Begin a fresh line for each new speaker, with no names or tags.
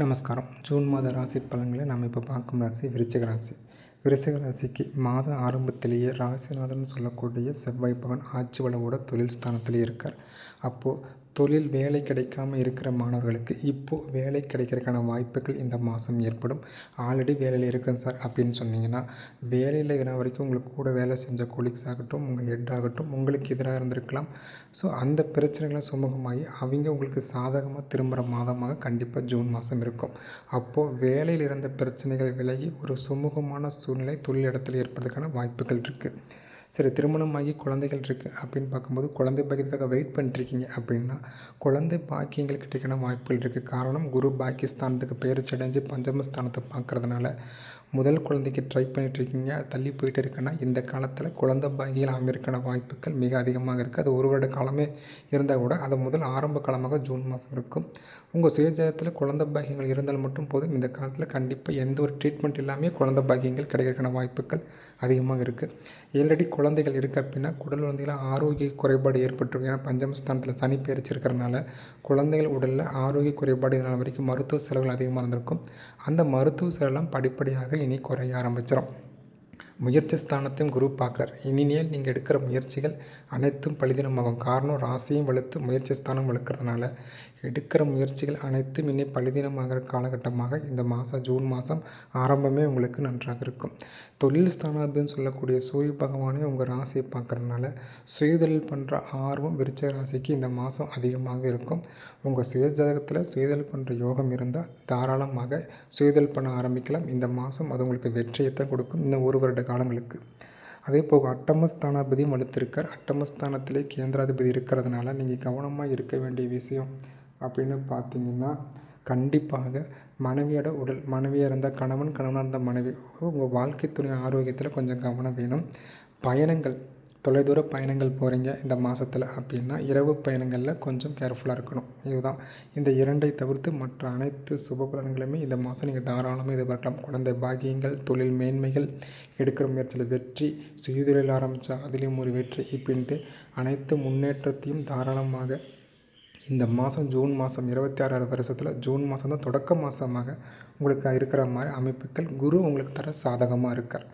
நமஸ்காரம். ஜூன் மாத ராசி பலன்களை நம்ம இப்போ பார்க்கும் ராசி விருச்சிக ராசி. விருச்சிக ராசிக்கு மாத ஆரம்பத்திலேயே ராசிநாதன் சொல்லக்கூடிய செவ்வாய் பகவான் ஆட்சி வளவோட தொழில் ஸ்தானத்திலே இருக்கார். அப்போது தொழில் வேலை கிடைக்காமல் இருக்கிற மாணவர்களுக்கு இப்போது வேலை கிடைக்கிறதுக்கான வாய்ப்புகள் இந்த மாதம் ஏற்படும். ஆல்ரெடி வேலையில் இருக்கேன் சார் அப்படின்னு சொன்னீங்கன்னா, வேலையில் இதனால் வரைக்கும் உங்களுக்கு கூட வேலை செஞ்ச கொலீக்ஸ் ஆகட்டும், உங்கள் ஹெட் ஆகட்டும், உங்களுக்கு எதிராக இருந்திருக்கலாம். ஸோ அந்த பிரச்சனைகளை சுமூகமாகி அவங்க உங்களுக்கு சாதகமாக திரும்புகிற மாதமாக கண்டிப்பாக ஜூன் மாதம் இருக்கும். அப்போது வேலையில் இருந்த பிரச்சனைகள் விலகி ஒரு சுமூகமான சூழ்நிலை தொழில் இடத்துல ஏற்படுறதுக்கான வாய்ப்புகள் இருக்குது. சரி, திருமணமாகி குழந்தைகள் இருக்குது அப்படின்னு பார்க்கும்போது குழந்தை பாக்கியத்துக்காக வெயிட் பண்ணிட்டுருக்கீங்க அப்படின்னா குழந்தை பாக்கியங்கள் கிடைக்கிற வாய்ப்புகள் இருக்குது. காரணம், குரு பாக்கியஸ்தானத்துக்கு பெயர்ச்சி அடைஞ்சு பஞ்சமஸ்தானத்தை பார்க்குறதுனால முதல் குழந்தைக்கு ட்ரை பண்ணிகிட்ருக்கீங்க, தள்ளி போயிட்டு இருக்குன்னா இந்த காலத்தில் குழந்தை பாக்கியம் அமையறதுக்கான வாய்ப்புகள் மிக அதிகமாக இருக்குது. அது ஒரு வருட காலமே இருந்தால் கூட அது முதல் ஆரம்ப காலமாக ஜூன் மாதம் இருக்கும். உங்கள் சுயஜாதத்தில் குழந்தை பாக்கியங்கள் இருந்தால் மட்டும் போதும். இந்த காலத்தில் கண்டிப்பாக எந்த ஒரு ட்ரீட்மெண்ட் இல்லாமல் குழந்தை பாக்கியங்கள் கிடைக்கிறதுக்கான வாய்ப்புகள் அதிகமாக இருக்குது. ஆல்ரெடி குழந்தைகள் இருக்குது அப்படின்னா குடல் வளர்ந்தியில் ஆரோக்கிய குறைபாடு ஏற்பட்டுருக்கும். ஏன்னா பஞ்சமஸ்தானத்தில் சனி பெயர்ச்சி இருக்கிறனால குழந்தைகள் உடலில் ஆரோக்கிய குறைபாடு இதனால் வரைக்கும் மருத்துவ செலவுகள் அதிகமாக இருந்திருக்கும். அந்த மருத்துவ செலவெல்லாம் படிப்படியாக இனி குறைய ஆரம்பிச்சிடும். முயற்சி ஸ்தானத்தையும் குரு பார்க்குறார். இனிமேல் நீங்கள் எடுக்கிற முயற்சிகள் அனைத்தும் பலிதீனமாகும். காரணம், ராசியும் வலுத்து முயற்சி ஸ்தானம் வலுக்கிறதுனால எடுக்கிற முயற்சிகள் அனைத்தும் இனி பலிதீனமாகிற காலகட்டமாக இந்த மாதம் ஜூன் மாதம் ஆரம்பமே உங்களுக்கு நன்றாக இருக்கும். தொழில் ஸ்தானாதிபதினு சொல்லக்கூடிய சூரிய பகவானே உங்கள் ராசியை பார்க்குறதுனால சுயதொழில் பண்ணுற ஆர்வம் விருச்சிக ராசிக்கு இந்த மாதம் அதிகமாக இருக்கும். உங்கள் சுயஜாதகத்தில் சுயதொழில் பண்ணுற யோகம் இருந்தால் தாராளமாக சுயதொழில் பண்ண ஆரம்பிக்கலாம். இந்த மாதம் அது உங்களுக்கு வெற்றியை கொடுக்கும் இந்த ஒரு வருட காலங்களுக்கு. அதே போக அட்டமஸ்தானாதிபதியும் வலுத்திருக்கார். அட்டமஸ்தானத்திலே கேந்திராதிபதி இருக்கிறதுனால நீங்கள் கவனமாக இருக்க வேண்டிய விஷயம் அப்படின்னு பார்த்தீங்கன்னா, கண்டிப்பாக மனைவியோட உடல், மனைவியாக இருந்தால் கணவன், கணவனாக இருந்தால் மனைவி, உங்கள் வாழ்க்கை துணை ஆரோக்கியத்தில் கொஞ்சம் கவனம் வேணும். பயணங்கள், தொலைதூர பயணங்கள் போகிறீங்க இந்த மாதத்தில் அப்படின்னா இரவு பயணங்களில் கொஞ்சம் கேர்ஃபுல்லாக இருக்கணும். இதுதான். இந்த இரண்டை தவிர்த்து மற்ற அனைத்து சுப பலன்களுமே இந்த மாதம் நீங்கள் தாராளமாக எதிர்பார்க்கலாம். குழந்தை பாக்கியங்கள், தொழில் மேன்மைகள், எடுக்கிற முயற்சியில் வெற்றி, சுயதொழில் ஆரம்பித்தா அதுலேயும் ஒரு வெற்றி, இப்படின்ட்டு அனைத்து முன்னேற்றத்தையும் தாராளமாக இந்த மாதம் ஜூன் மாதம் 26 வருஷத்தில் ஜூன் மாதம் தான் தொடக்க மாதமாக உங்களுக்கு இருக்கிற மாதிரி அமைப்புகள் குரு உங்களுக்கு தர சாதகமாக இருக்கார்.